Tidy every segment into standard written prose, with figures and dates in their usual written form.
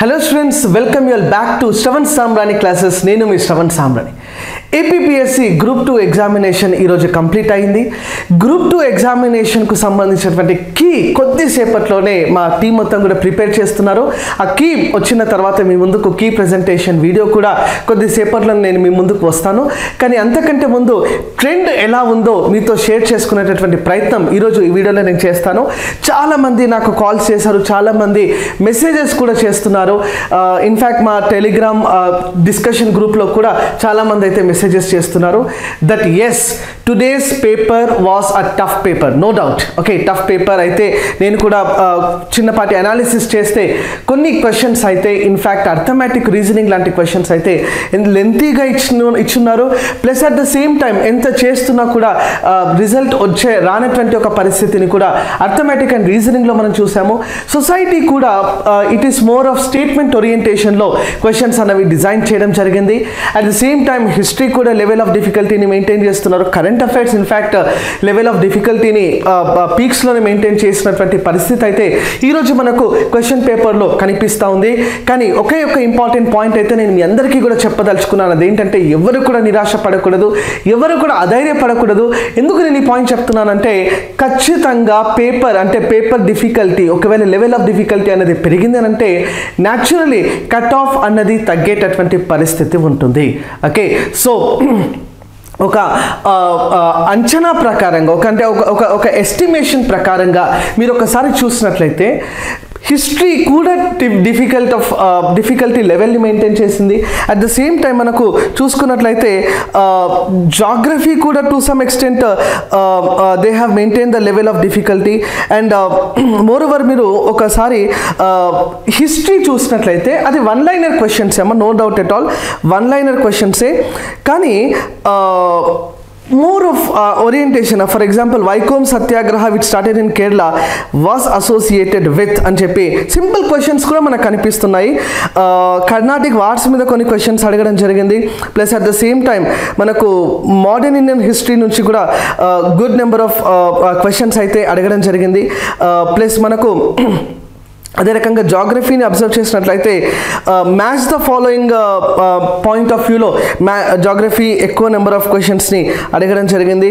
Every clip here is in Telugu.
Hello students, welcome you all back to Shravan Samrani classes. Nenu mi Shravan Samrani. APPSC Group 2 examination ఈ రోజు కంప్లీట్ అయింది. Group 2 examination కు సంబంధించినటువంటి కీ కొద్దిసేపట్లోనే మా టీం మొత్తం కూడా ప్రిపేర్ చేస్తున్నారు. ఆ కీ వచ్చిన తర్వాత మీ ముందుకు కీ ప్రెజెంటేషన్ వీడియో కూడా కొద్దిసేపట్లో నేను మీ ముందుకు వస్తాను. కానీ అంతకంటే ముందు ట్రెండ్ ఎలా ఉందో మీతో షేర్ చేసుకునేటటువంటి ప్రయత్నం ఈరోజు ఈ వీడియోలో నేను చేస్తాను. చాలా మంది నాకు కాల్స్ చేశారు, చాలా మంది మెసేజెస్ కూడా చేస్తున్నారు. ఇన్ఫ్యాక్ట్ మా టెలిగ్రామ్ డిస్కషన్ గ్రూప్లో కూడా చాలా మంది అయితే మెసేజెస్ చేస్తున్నారు that's today's paper was a tough paper, no doubt. Okay, tough paper అయితే నేను కూడా చిన్నపాటి అనాలిసిస్ చేస్తే కొన్ని క్వశ్చన్స్ అయితే ఇన్ఫ్యాక్ట్ అర్థమెటిక్ రీజనింగ్ లాంటి క్వశ్చన్స్ అయితే లెంతీగా ఇచ్చున్నారు. Plus at the same time ఎంత చేస్తున్నా కూడా రిజల్ట్ రానటువంటి ఒక పరిస్థితిని కూడా అర్థమెటిక్ అండ్ రీజనింగ్లో మనం చూసాము. సొసైటీ కూడా it is more of statement ఓరియంటేషన్లో క్వశ్చన్స్ అనేవి డిజైన్ చేయడం జరిగింది. At the same time history కూడా లెవెల్ ఆఫ్ డిఫికల్టీని మెయింటైన్ చేస్తున్నారు. Current affairs in fact level of డిఫికల్టీని పీక్స్లోనే మెయింటైన్ చేసినటువంటి పరిస్థితి అయితే ఈరోజు మనకు క్వశ్చన్ పేపర్లో కనిపిస్తూ ఉంది. కానీ ఒకే ఒక ఇంపార్టెంట్ పాయింట్ అయితే నేను మీ అందరికీ కూడా చెప్పదలుచుకున్నాను. అదేంటంటే ఎవరు కూడా నిరాశ పడకూడదు, ఎవరు కూడా అధైర్యపడకూడదు. ఎందుకు నేను ఈ పాయింట్ చెప్తున్నానంటే ఖచ్చితంగా పేపర్ డిఫికల్టీ ఒకవేళ లెవెల్ ఆఫ్ డిఫికల్టీ అనేది పెరిగింది అని అంటే న్యాచురలీ కట్ ఆఫ్ అన్నది తగ్గేటటువంటి పరిస్థితి ఉంటుంది. ఓకే, సో ఒక అంచనా ప్రకారంగా ఒక ఎస్టిమేషన్ ప్రకారంగా మీరు ఒకసారి చూసినట్లయితే హిస్టరీ కూడా డిఫికల్టీ లెవెల్ని మెయింటైన్ చేసింది. అట్ ద సేమ్ టైం మనకు చూసుకున్నట్లయితే జాగ్రఫీ కూడా to some extent they have maintain the level of difficulty. And moreover మీరు ఒకసారి హిస్టరీ చూసినట్లయితే అది వన్ లైనర్ క్వశ్చన్స్ ఏమో, no doubt at all one liner క్వశ్చన్సే. కానీ more of orientation, for example Vaikom Satyagraha which started in Kerala was associated with అని చెప్పి సింపుల్ క్వశ్చన్స్ కూడా మనకు కనిపిస్తున్నాయి. కర్ణాటిక్ వార్స్ మీద కొన్ని క్వశ్చన్స్ అడగడం జరిగింది. Plus at the same time మనకు మోడర్న్ ఇండియన్ హిస్టరీ నుంచి కూడా గుడ్ నెంబర్ ఆఫ్ క్వశ్చన్స్ అయితే అడగడం జరిగింది. ప్లస్ మనకు అదే రకంగా జాగ్రఫీని అబ్జర్వ్ చేసినట్లయితే match the following point of వ్యూలో జాగ్రఫీ ఎక్కువ నెంబర్ ఆఫ్ క్వశ్చన్స్ని అడగడం జరిగింది.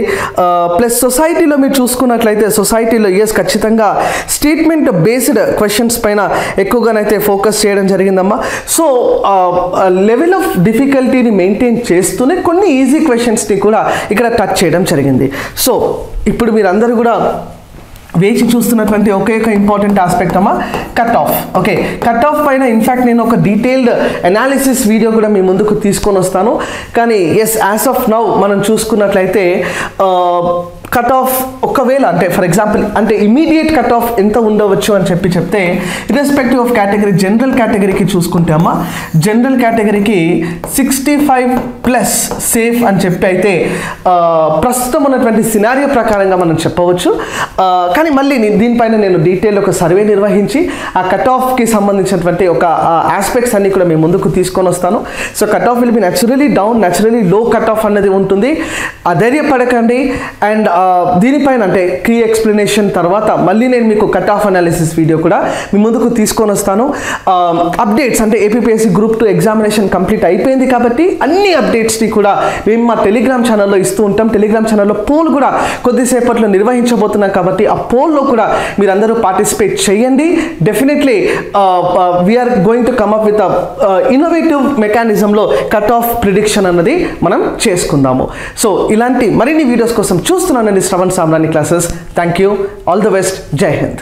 ప్లస్ సొసైటీలో మీరు చూసుకున్నట్లయితే సొసైటీలో ఖచ్చితంగా స్టేట్మెంట్ బేస్డ్ క్వశ్చన్స్ పైన ఎక్కువగానైతే ఫోకస్ చేయడం జరిగిందమ్మా. సో లెవెల్ ఆఫ్ డిఫికల్టీని మెయింటైన్ చేస్తూనే కొన్ని ఈజీ క్వశ్చన్స్ని కూడా ఇక్కడ టచ్ చేయడం జరిగింది. సో ఇప్పుడు మీరందరూ కూడా వేచి చూస్తున్నటువంటి ఒకే ఒక ఇంపార్టెంట్ ఆస్పెక్ట్ అమ్మా cut off. Okay, cut off పైన ఇన్ఫ్యాక్ట్ నేను ఒక డీటెయిల్డ్ అనాలిసిస్ వీడియో కూడా మీ ముందుకు తీసుకొని వస్తాను. కానీ ఎస్ యాజ్ ఆఫ్ నౌ మనం చూసుకున్నట్లయితే కట్ ఆఫ్ ఒకవేళ అంటే ఫర్ ఎగ్జాంపుల్ అంటే ఇమీడియట్ కట్ ఆఫ్ ఎంత ఉండవచ్చు అని చెప్తే ఇర్రెస్పెక్టివ్ ఆఫ్ కేటగిరీ జనరల్ కేటగిరీకి చూసుకుంటే అమ్మా జనరల్ కేటగిరీకి 65+ సేఫ్ అని చెప్పి అయితే ప్రస్తుతం ఉన్నటువంటి సినారియో ప్రకారంగా మనం చెప్పవచ్చు. కానీ మళ్ళీ దీనిపైన నేను డీటెయిల్ ఒక సర్వే నిర్వహించి ఆ కట్ ఆఫ్కి సంబంధించినటువంటి ఒక ఆస్పెక్ట్స్ అన్ని కూడా మేము ముందుకు తీసుకొని వస్తాను. So cut off will be naturally down, naturally లో కట్ ఆఫ్ అన్నది ఉంటుంది. అధైర్యపడకండి. అండ్ దీనిపైన అంటే కీ ఎక్స్ప్లెనేషన్ తర్వాత మళ్ళీ నేను మీకు కట్ ఆఫ్ అనాలిసిస్ వీడియో కూడా మీ ముందుకు తీసుకొని వస్తాను. అప్డేట్స్ అంటే ఏపీపీఎస్సీ గ్రూప్ 2 ఎగ్జామినేషన్ కంప్లీట్ అయిపోయింది కాబట్టి అన్ని అప్డేట్స్ని కూడా మేము మా టెలిగ్రామ్ ఛానల్లో ఇస్తూ ఉంటాం. టెలిగ్రామ్ ఛానల్లో పోల్ కూడా కొద్దిసేపట్లో నిర్వహించబోతున్నాం కాబట్టి ఆ పోల్లో కూడా మీరందరూ పార్టిసిపేట్ చేయండి. Definitely we are going to come up with innovative మెకానిజంలో కట్ ఆఫ్ ప్రిడిక్షన్ అన్నది మనం చేసుకుందాము. సో ఇలాంటి మరిన్ని వీడియోస్ కోసం చూస్తున్నాను Shravan Samrani classes. Thank you. All the best. Jai Hind.